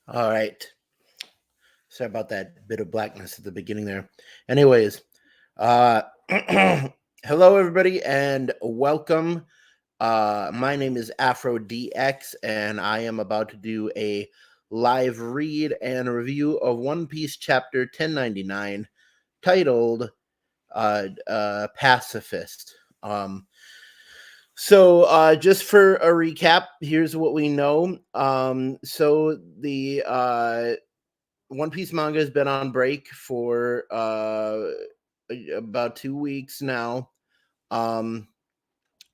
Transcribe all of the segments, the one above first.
All right. Sorry about that bit of blackness at the beginning there. Anyways, uh, hello everybody and welcome. My name is Afro DX, and I am about to do a live read and review of One Piece chapter 1099 titled Pacifist. Just for a recap, here's what we know. The One Piece manga has been on break for about 2 weeks now. Um,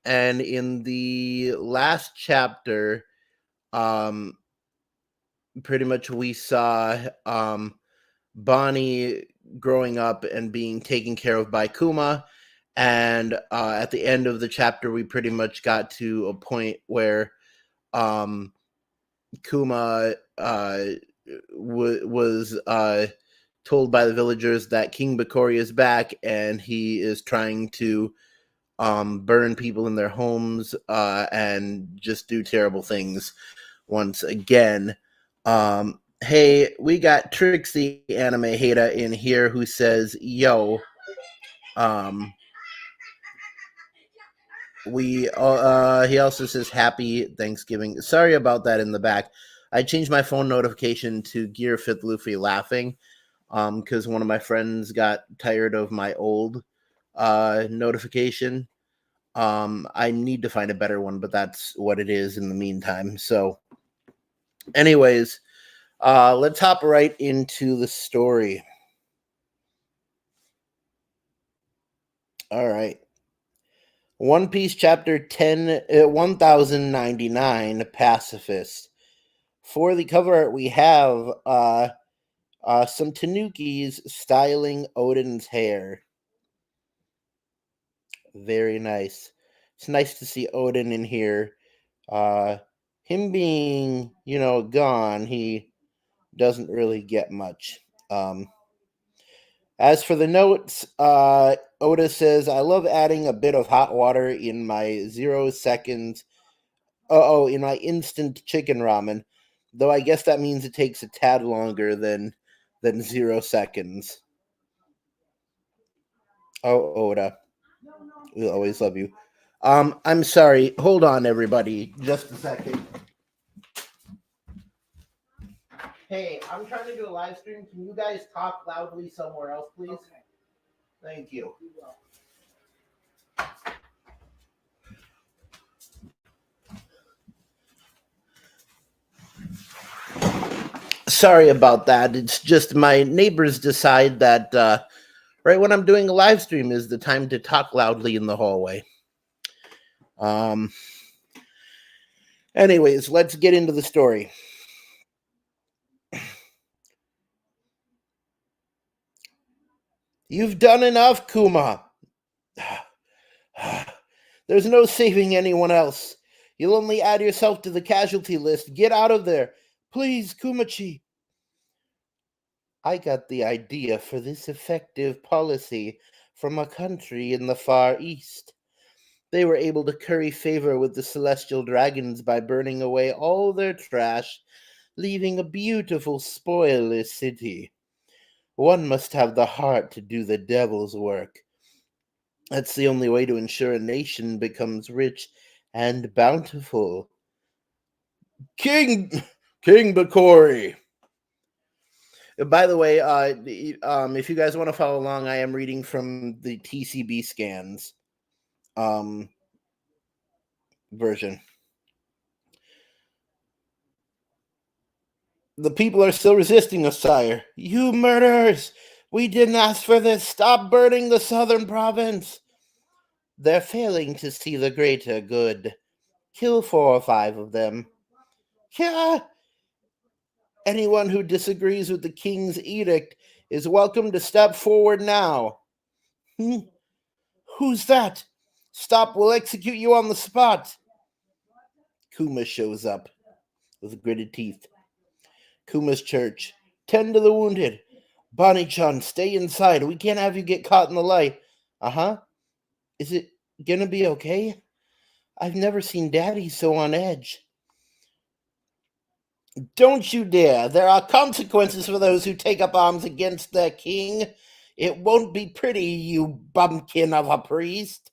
and in the last chapter, um, pretty much we saw Bonnie growing up and being taken care of by Kuma. And at the end of the chapter, we pretty much got to a point where um, Kuma was told by the villagers that King Bakori is back and he is trying to burn people in their homes and just do terrible things once again. Hey, we got Trixie Anime Hater in here who says, yo, um, he also says happy Thanksgiving. Sorry about that in the back. I changed my phone notification to Gear Fifth Luffy laughing because one of my friends got tired of my old notification. I need to find a better one, but that's what it is in the meantime. So, anyways, let's hop right into the story. All right. One Piece chapter 1099 Pacifist. For the cover art, we have some Tanukis styling Odin's hair. Very nice. It's nice to see Odin in here. Him being, gone, he doesn't really get much. As for the notes, Oda says, I love adding a bit of hot water in my 0 seconds. In my instant chicken ramen. Though I guess that means it takes a tad longer than 0 seconds. Oh, Oda. We'll always love you. I'm sorry. Hold on, everybody. Just a second. Hey, I'm trying to do a live stream. Can you guys talk loudly somewhere else, please? Okay. Thank you. Sorry about that. It's just my neighbors decide that right when I'm doing a live stream is the time to talk loudly in the hallway. Anyways, let's get into the story. You've done enough, Kuma. There's no saving anyone else. You'll only add yourself to the casualty list. Get out of there. Please, Kumachi. I got the idea for this effective policy from a country in the Far East. They were able to curry favor with the celestial dragons by burning away all their trash, leaving a beautiful, spoilless city. One must have the heart to do the devil's work. That's the only way to ensure a nation becomes rich and bountiful. King Bakori. By the way, if you guys want to follow along, I am reading from the TCB scans version. The people are still resisting us, sire. You murderers! We didn't ask for this. Stop burning the southern province. They're failing to see the greater good. Kill 4 or 5 of them. Yeah. Anyone who disagrees with the king's edict is welcome to step forward now. Who's that? Stop, we'll execute you on the spot. Kuma shows up with gritted teeth. Kuma's church. Tend to the wounded. Bonnie-chan, stay inside. We can't have you get caught in the light. Uh-huh. Is it gonna be okay? I've never seen Daddy so on edge. Don't you dare. There are consequences for those who take up arms against their king. It won't be pretty, you bumpkin of a priest.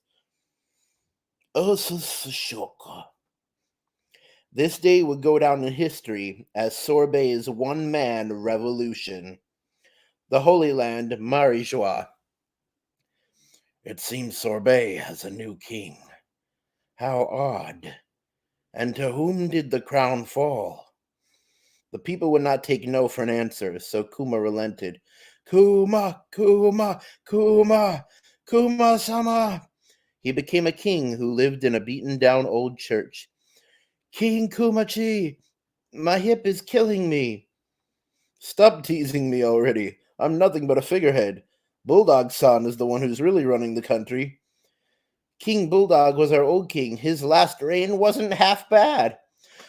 Shoka. This day would go down in history as Sorbet's one-man revolution. The Holy Land, Marijois. It seems Sorbet has a new king. How odd. And to whom did the crown fall? The people would not take no for an answer, so Kuma relented. Kuma, Kuma, Kuma, Kuma sama. He became a king who lived in a beaten down old church. King Kumachi, my hip is killing me. Stop teasing me already. I'm nothing but a figurehead. Bulldog-san is the one who's really running the country. King Bulldog was our old king. His last reign wasn't half bad.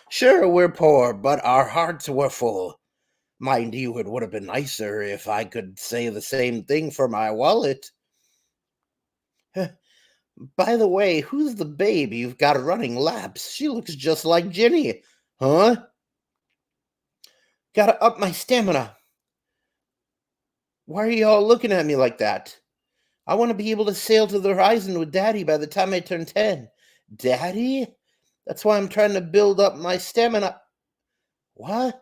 Sure, we're poor, but our hearts were full. Mind you, it would have been nicer if I could say the same thing for my wallet. By the way, who's the babe you've got running laps? She looks just like Ginny. Huh? Gotta up my stamina. Why are you all looking at me like that? I want to be able to sail to the horizon with Daddy by the time I turn 10. Daddy? That's why I'm trying to build up my stamina. What?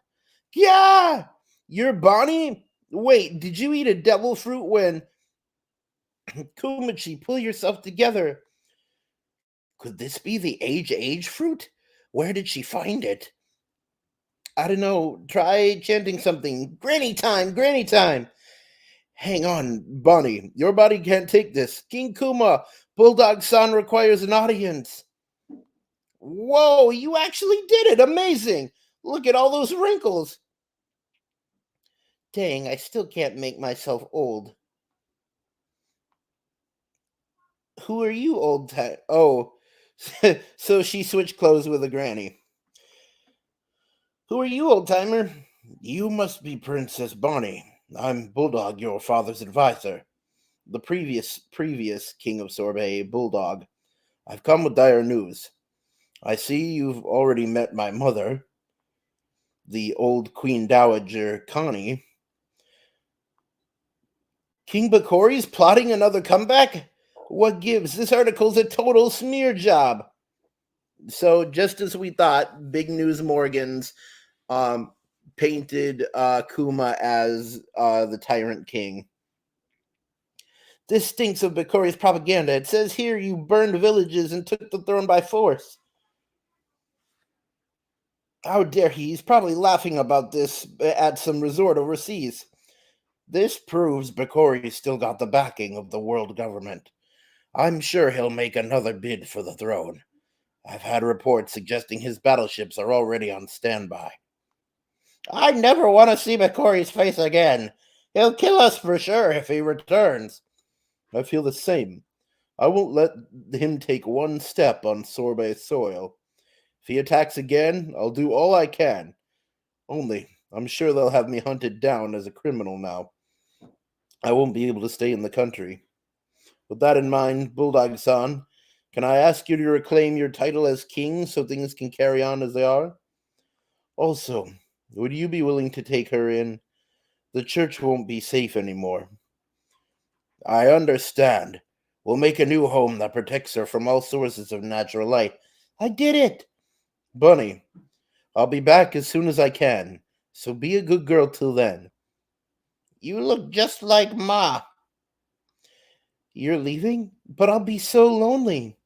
Yeah! You're Bonnie? Wait, did you eat a devil fruit when... Kumachi, pull yourself together. Could this be the age fruit? Where did she find it? I don't know. Try chanting something. Granny time, granny time. Hang on, Bonnie. Your body can't take this. King Kuma, Bulldog-san requires an audience. Whoa, you actually did it. Amazing. Look at all those wrinkles. Dang, I still can't make myself old. Who are you, old time? Oh, so she switched clothes with a granny. Who are you, old timer? You must be Princess Bonnie. I'm Bulldog, your father's advisor. The previous king of Sorbet, Bulldog. I've come with dire news. I see you've already met my mother, the old Queen Dowager Connie. King Bakori's plotting another comeback? What gives? This article's a total smear job. So just as we thought, Big News Morgan's painted Kuma as the tyrant king. This stinks of Bakori's propaganda. It says here you burned villages and took the throne by force. How dare he? He's probably laughing about this at some resort overseas. This proves Bakori's still got the backing of the world government. I'm sure he'll make another bid for the throne. I've had reports suggesting his battleships are already on standby. I never want to see Bakori's face again. He'll kill us for sure if he returns. I feel the same. I won't let him take one step on Sorbet soil. If he attacks again, I'll do all I can. Only, I'm sure they'll have me hunted down as a criminal now. I won't be able to stay in the country. With that in mind, Bulldog-san, can I ask you to reclaim your title as king so things can carry on as they are? Also, would you be willing to take her in? The church won't be safe anymore. I understand. We'll make a new home that protects her from all sources of natural light. I did it! Bunny, I'll be back as soon as I can, so be a good girl till then. You look just like Ma. You're leaving? But I'll be so lonely.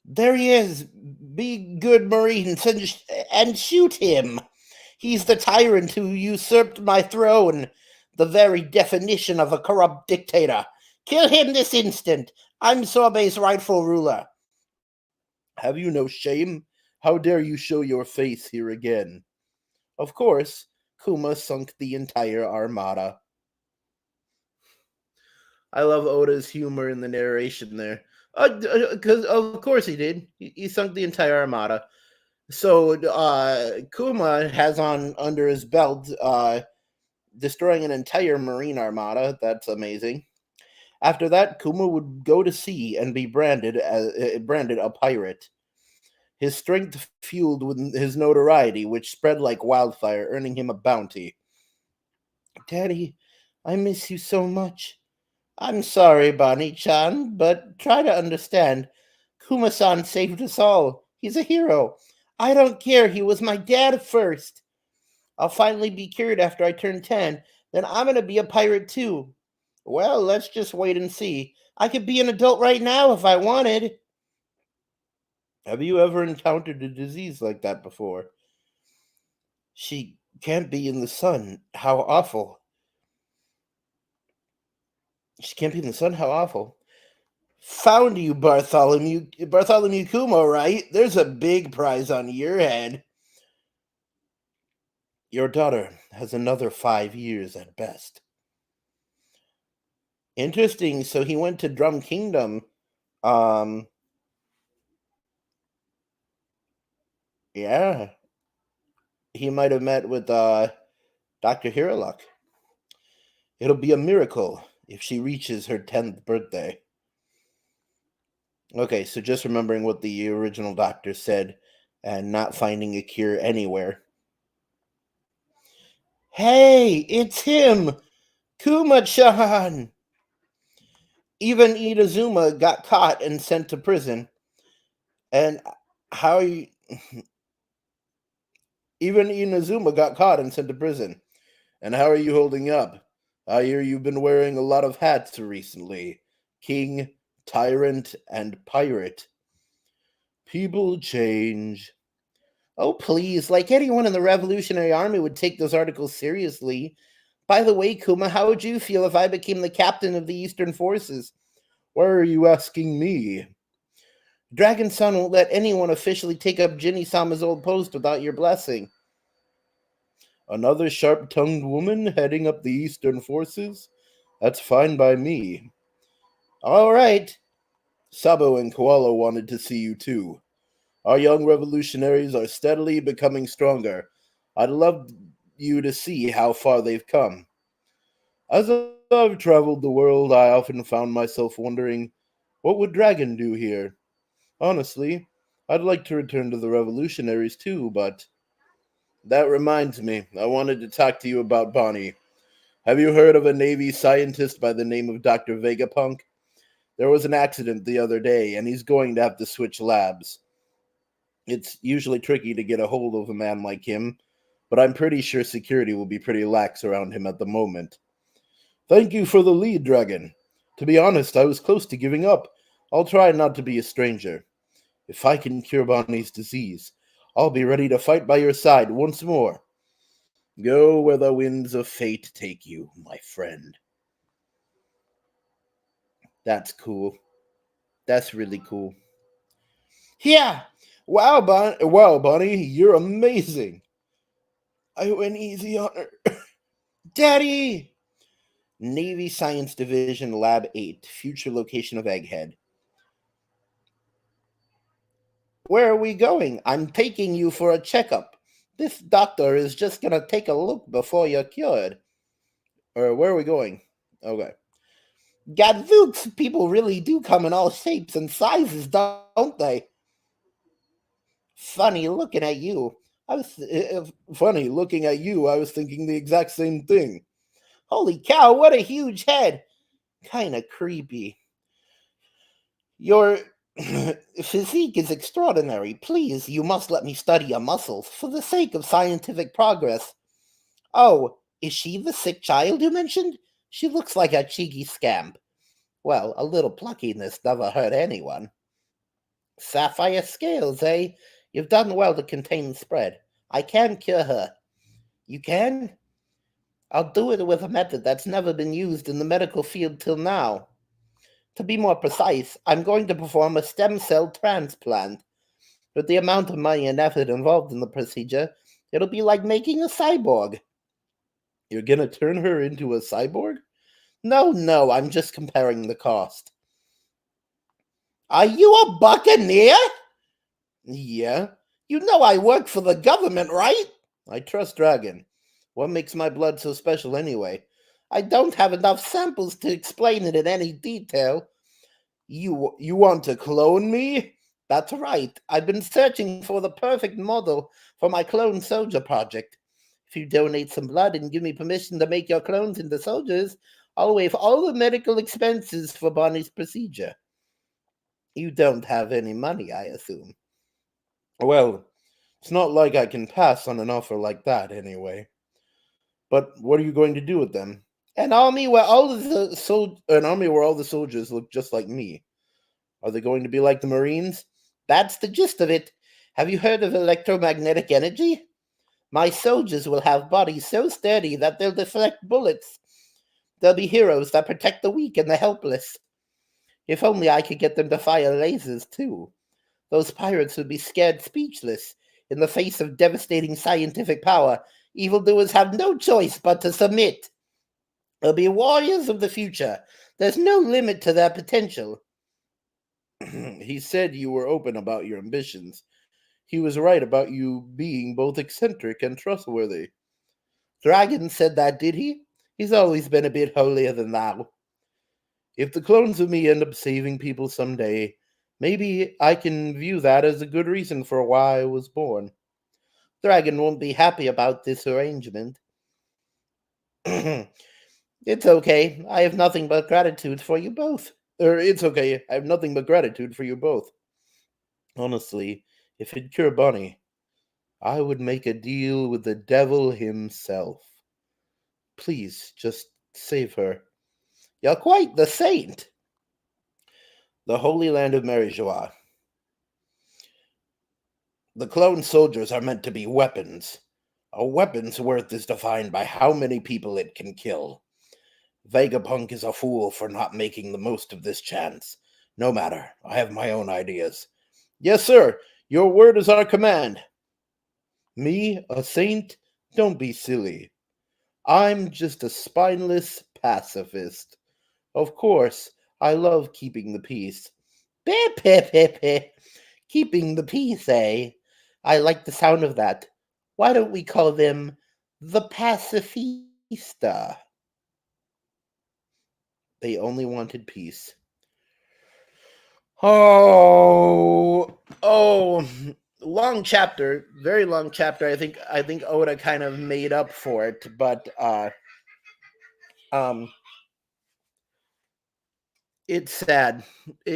There he is. Be good, Marine, and shoot him. He's the tyrant who usurped my throne, the very definition of a corrupt dictator. Kill him this instant. I'm Sorbet's rightful ruler. Have you no shame? How dare you show your face here again? Of course, Kuma sunk the entire armada. I love Oda's humor in the narration there. Because of course he did. He sunk the entire armada. So Kuma has on under his belt destroying an entire marine armada. That's amazing. After that, Kuma would go to sea and be branded a pirate. His strength fueled with his notoriety, which spread like wildfire, earning him a bounty. Daddy, I miss you so much. I'm sorry, Bonnie-chan, but try to understand. Kuma-san saved us all. He's a hero. I don't care. He was my dad first. I'll finally be cured after I turn 10. Then I'm going to be a pirate too. Well, let's just wait and see. I could be an adult right now if I wanted. Have you ever encountered a disease like that before? She can't be in the sun. How awful. She can't be in the sun. How awful. Found you, Bartholomew Kumo, right? There's a big prize on your head. Your daughter has another 5 years at best. Interesting. So he went to Drum Kingdom. Um, yeah. He might have met with Dr. Hiroluck. It'll be a miracle if she reaches her 10th birthday. Okay, so just remembering what the original doctor said and not finding a cure anywhere. Hey, it's him! Kuma-chan! Even Itazuma got caught and sent to prison. And how you... Even Inazuma got caught and sent to prison. And how are you holding up? I hear you've been wearing a lot of hats recently. King, tyrant, and pirate. People change. Oh, please, like anyone in the Revolutionary Army would take those articles seriously. By the way, Kuma, how would you feel if I became the captain of the Eastern Forces? Why are you asking me? Dragon Sun won't let anyone officially take up Jinny-sama's old post without your blessing. Another sharp-tongued woman heading up the Eastern Forces? That's fine by me. All right. Sabo and Koala wanted to see you too. Our young revolutionaries are steadily becoming stronger. I'd love you to see how far they've come. As I've traveled the world, I often found myself wondering, what would Dragon do here? Honestly, I'd like to return to the revolutionaries too, but... That reminds me, I wanted to talk to you about Bonnie. Have you heard of a Navy scientist by the name of Dr. Vegapunk? There was an accident the other day, and he's going to have to switch labs. It's usually tricky to get a hold of a man like him, but I'm pretty sure security will be pretty lax around him at the moment. Thank you for the lead, Dragon. To be honest, I was close to giving up. I'll try not to be a stranger. If I can cure Bonnie's disease, I'll be ready to fight by your side once more. Go where the winds of fate take you, my friend. That's cool. That's really cool. Yeah! Wow, Bonnie, you're amazing. I went easy on her. Daddy! Navy Science Division Lab 8, future location of Egghead. Where are we going? I'm taking you for a checkup. This doctor is just gonna take a look before you're cured. Or where are we going? Okay. Gadzooks, people really do come in all shapes and sizes, don't they? Funny looking at you. Funny looking at you. I was thinking the exact same thing. Holy cow! What a huge head. Kind of creepy. Your physique is extraordinary. Please, you must let me study your muscles for the sake of scientific progress. Oh, is she the sick child you mentioned? She looks like a cheeky scamp. Well, a little pluckiness never hurt anyone. Sapphire scales, eh? You've done well to contain the spread. I can cure her. You can? I'll do it with a method that's never been used in the medical field till now. To be more precise, I'm going to perform a stem cell transplant. With the amount of money and effort involved in the procedure, it'll be like making a cyborg. You're gonna turn her into a cyborg? No, I'm just comparing the cost. Are you a buccaneer? Yeah. You know I work for the government, right? I trust Dragon. What makes my blood so special anyway? I don't have enough samples to explain it in any detail. You want to clone me? That's right. I've been searching for the perfect model for my clone soldier project. If you donate some blood and give me permission to make your clones into soldiers, I'll waive all the medical expenses for Bonnie's procedure. You don't have any money, I assume. Well, it's not like I can pass on an offer like that anyway. But what are you going to do with them? An army where all the soldiers look just like me. Are they going to be like the Marines? That's the gist of it. Have you heard of electromagnetic energy? My soldiers will have bodies so sturdy that they'll deflect bullets. They'll be heroes that protect the weak and the helpless. If only I could get them to fire lasers, too. Those pirates would be scared speechless. In the face of devastating scientific power, evildoers have no choice but to submit. They'll be warriors of the future. There's no limit to their potential. He said you were open about your ambitions. He was right about you being both eccentric and trustworthy. Dragon said that, did he? He's always been a bit holier than thou. If the clones of me end up saving people someday, maybe I can view that as a good reason for why I was born. Dragon won't be happy about this arrangement. It's okay. I have nothing but gratitude for you both. It's okay. I have nothing but gratitude for you both. Honestly, if it'd cure Bonnie, I would make a deal with the devil himself. Please, just save her. You're quite the saint. The Holy Land of Marijois. The clone soldiers are meant to be weapons. A weapon's worth is defined by how many people it can kill. Vegapunk is a fool for not making the most of this chance. No matter, I have my own ideas. Yes, sir, your word is our command. Me, a saint? Don't be silly. I'm just a spineless pacifist. Of course, I love keeping the peace. Pip, pip, pip, pip. Keeping the peace, eh? I like the sound of that. Why don't we call them the Pacifista? They only wanted peace. Oh, long chapter, very long chapter. I think Oda kind of made up for it, but um it's sad.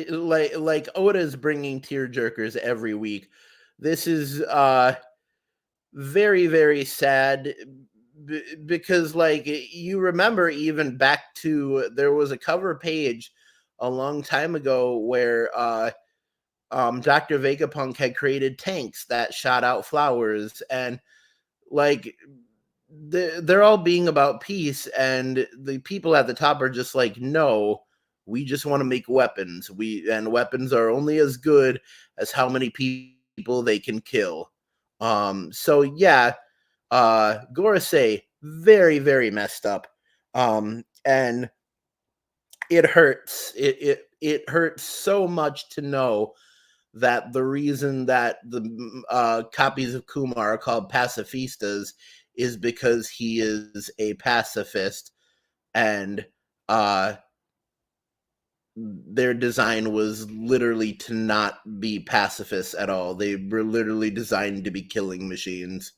Like Oda's bringing tear jerkers every week. This is very very sad because like you remember even back to there was a cover page a long time ago where Dr. Vegapunk had created tanks that shot out flowers and like they're all being about peace and the people at the top are just like no, we just want to make weapons. Weapons are only as good as how many people they can kill. So yeah, Gorosei very very messed up. And it hurts. It hurts so much to know that the reason that the copies of Kuma are called pacifistas is because he is a pacifist and their design was literally to not be pacifists at all. They were literally designed to be killing machines.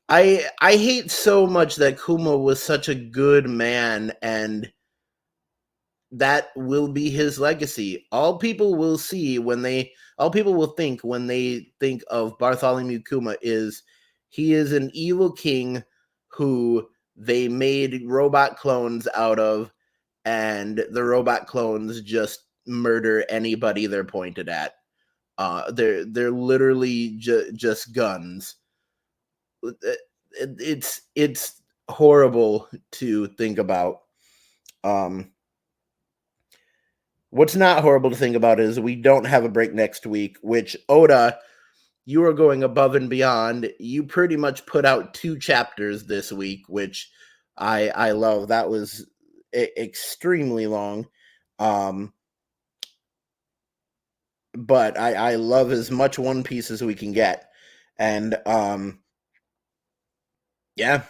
I hate so much that Kuma was such a good man and that will be his legacy. All people will think when they think of Bartholomew Kuma is he is an evil king who they made robot clones out of, and the robot clones just murder anybody they're pointed at. They're literally just guns. It's horrible to think about. What's not horrible to think about is we don't have a break next week, which Oda, you are going above and beyond. You pretty much put out 2 chapters this week, which I love. That was extremely long. But I love as much One Piece as we can get. And yeah.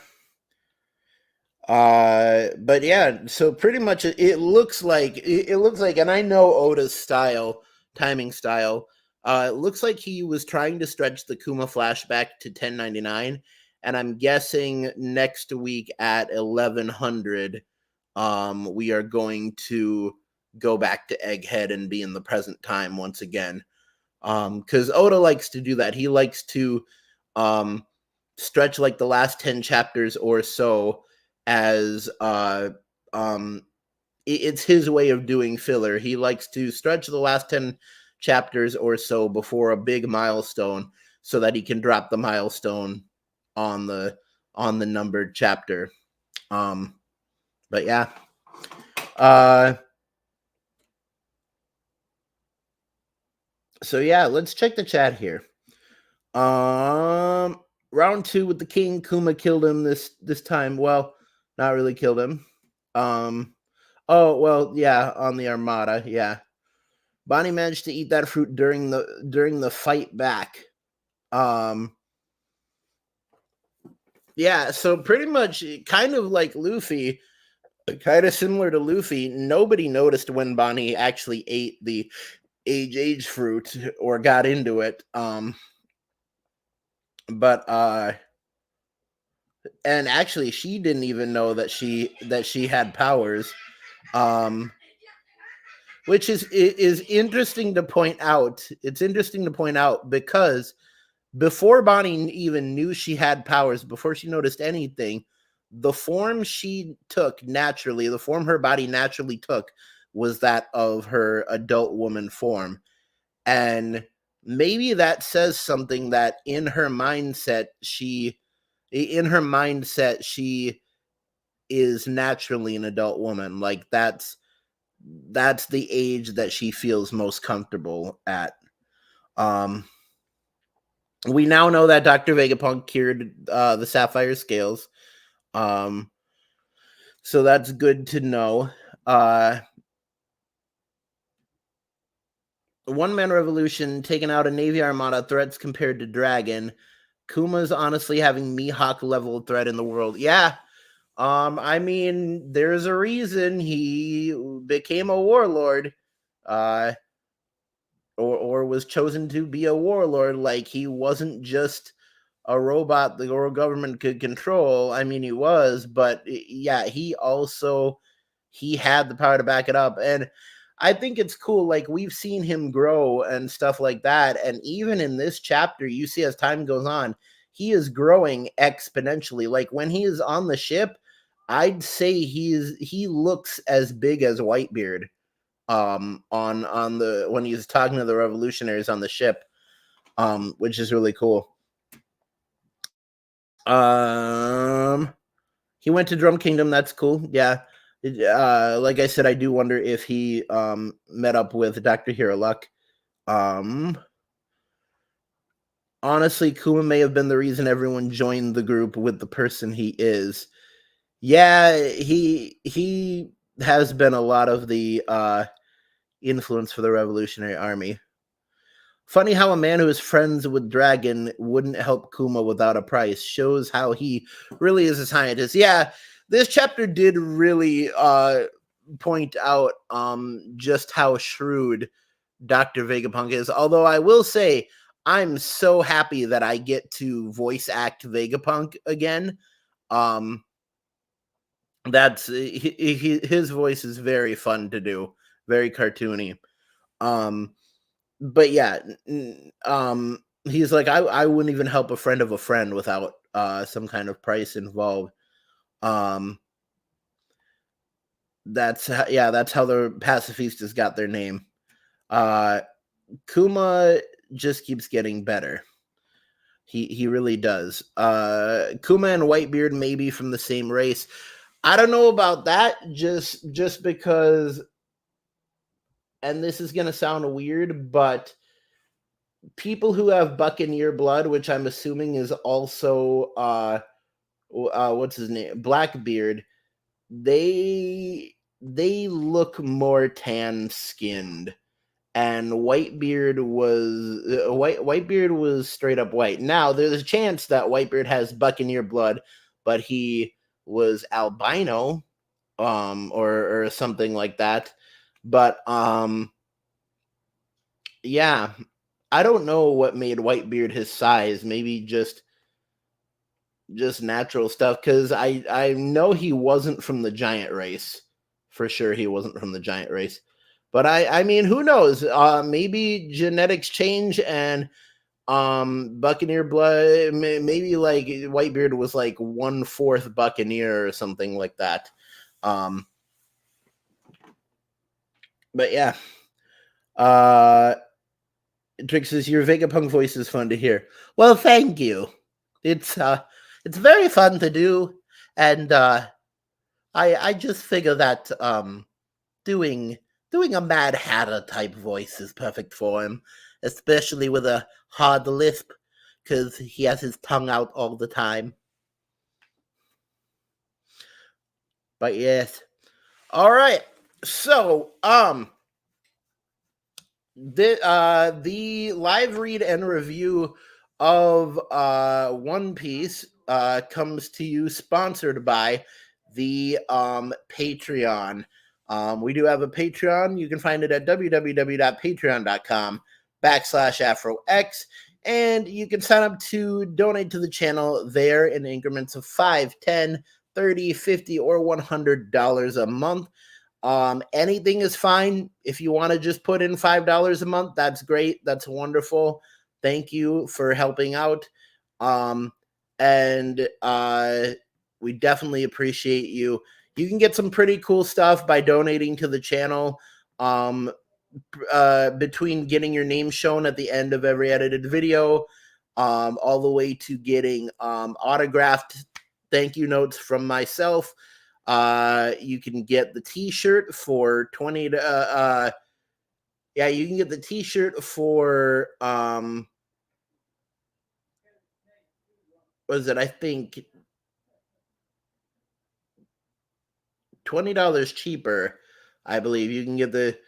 But yeah, so pretty much it looks like and I know Oda's timing style. It looks like he was trying to stretch the Kuma flashback to 1099, and I'm guessing next week at 1100, we are going to go back to Egghead and be in the present time once again. Because Oda likes to do that. He likes to stretch like the last 10 chapters or so as it's his way of doing filler. He likes to stretch the last 10 chapters or so before a big milestone so that he can drop the milestone on the numbered chapter. But yeah. So yeah, let's check the chat here. Round 2 with the king. Kuma killed him this time. Well, not really killed him. Oh well, yeah, on the Armada, yeah. Bonnie managed to eat that fruit during the fight back. Yeah, so pretty much kind of like Luffy, kind of similar to Luffy, nobody noticed when Bonnie actually ate the age fruit or got into it. But and actually she didn't even know that she had powers. Which is interesting to point out. It's interesting to point out because before Bonnie even knew she had powers, before she noticed anything, the form she took naturally, the form her body naturally took, was that of her adult woman form. And maybe that says something that in her mindset, she is naturally an adult woman. Like that's the age that she feels most comfortable at. We now know that Dr. Vegapunk cured the sapphire scales. So that's good to know. One Man Revolution taking out a Navy Armada threats compared to Dragon. Kuma's honestly having Mihawk level threat in the world. Yeah. I mean, there's a reason he became a warlord. Or was chosen to be a warlord. Like he wasn't just a robot the world government could control. I mean, he was, but yeah, he had the power to back it up. And I think it's cool. Like we've seen him grow and stuff like that. And even in this chapter, you see as time goes on, he is growing exponentially. Like when he is on the ship, I'd say he looks as big as Whitebeard on the when he's talking to the revolutionaries on the ship, which is really cool. He went to Drum Kingdom. That's cool. Yeah. Like I said, I do wonder if he met up with Dr. Hero Luck. Honestly, Kuma may have been the reason everyone joined the group with the person he is. Yeah, he has been a lot of the influence for the Revolutionary Army. Funny how a man who is friends with Dragon wouldn't help Kuma without a price. Shows how he really is a scientist. Yeah, this chapter did really point out just how shrewd Dr. Vegapunk is. Although I will say, I'm so happy that I get to voice act Vegapunk again. That's his voice is very fun to do, very cartoony. But yeah, he's like, I wouldn't even help a friend of a friend without some kind of price involved. That's how the Pacifistas got their name. Kuma just keeps getting better. He really does. Kuma and Whitebeard may be from the same race. I don't know about that. Just because, and this is gonna sound weird, but people who have Buccaneer blood, which I'm assuming is also what's his name, Blackbeard, they look more tan-skinned, and Whitebeard was straight up white. Now there's a chance that Whitebeard has Buccaneer blood, but he was albino, or something like that. But yeah, I don't know what made Whitebeard his size. Maybe just natural stuff. Because I know he wasn't from the giant race. For sure, he wasn't from the giant race. But I mean, who knows? Maybe genetics change and Buccaneer blood. Maybe like Whitebeard was like 1/4 Buccaneer or something like that. Um, but yeah. Trix says your Vegapunk voice is fun to hear. Well, thank you. It's very fun to do, and I just figure that doing doing a Mad Hatter type voice is perfect for him, especially with a hard lisp, because he has his tongue out all the time. But yes, all right. So the live read and review of One Piece comes to you sponsored by the Patreon. We do have a Patreon. You can find it at www.patreon.com/AfroX. And you can sign up to donate to the channel there in increments of $5, $10, $30, $50, or $100 a month. Anything is fine. If you want to just put in $5 a month, that's great. That's wonderful. Thank you for helping out. And we definitely appreciate you. You can get some pretty cool stuff by donating to the channel. Between getting your name shown at the end of every edited video, all the way to getting autographed thank you notes from myself. You can get the t-shirt for 20 to yeah, you can get the t-shirt for what is it? I think $20 cheaper. I believe you can get the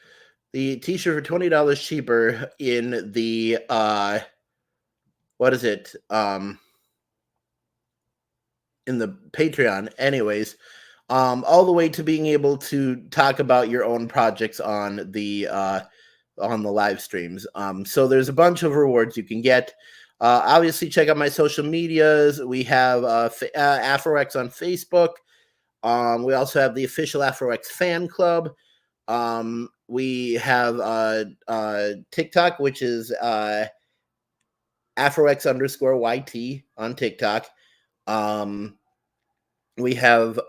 t-shirt for $20 cheaper in the what is it? In the Patreon. Anyways, all the way to being able to talk about your own projects on the live streams. So there's a bunch of rewards you can get. Obviously, check out my social medias. We have AfroX on Facebook. We also have the official AfroX fan club. We have TikTok, which is AfroX_YT on TikTok. We have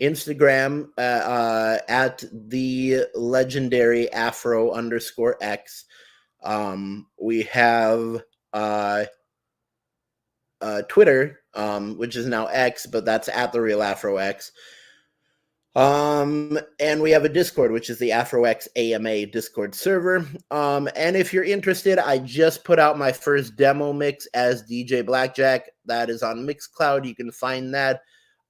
Instagram at the legendary Afro_X. We have Twitter, which is now X, but that's at the real AfroX. And we have a Discord, which is the AfroX AMA Discord server. And if you're interested, I just put out my first demo mix as DJ Blackjack. That is on Mixcloud. You can find that.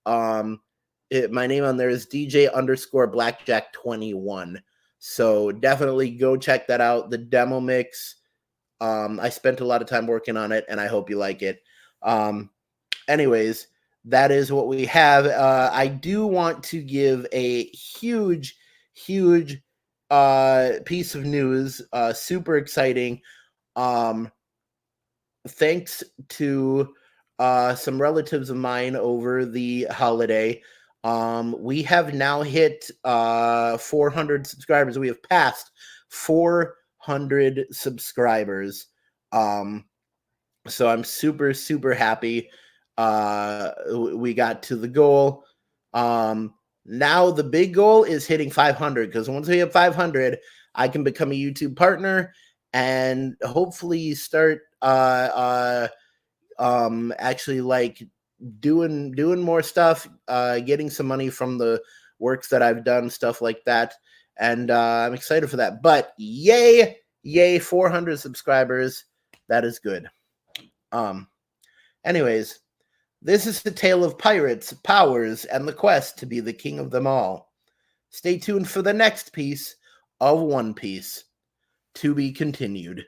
My name on there is DJ_Blackjack21. So definitely go check that out. The demo mix. I spent a lot of time working on it, and I hope you like it. Anyways, that is what we have. I do want to give a huge piece of news. Super exciting. Thanks to some relatives of mine over the holiday. We have now hit 400 subscribers. We have passed 400 subscribers. So I'm super happy. We got to the goal. Now the big goal is hitting 500, because once we have 500, I can become a YouTube partner and hopefully start actually like doing more stuff, getting some money from the works that I've done, stuff like that. And I'm excited for that. But yay 400 subscribers. That is good. Anyways, this is the tale of pirates, powers, and the quest to be the king of them all. Stay tuned for the next piece of One Piece, to be continued.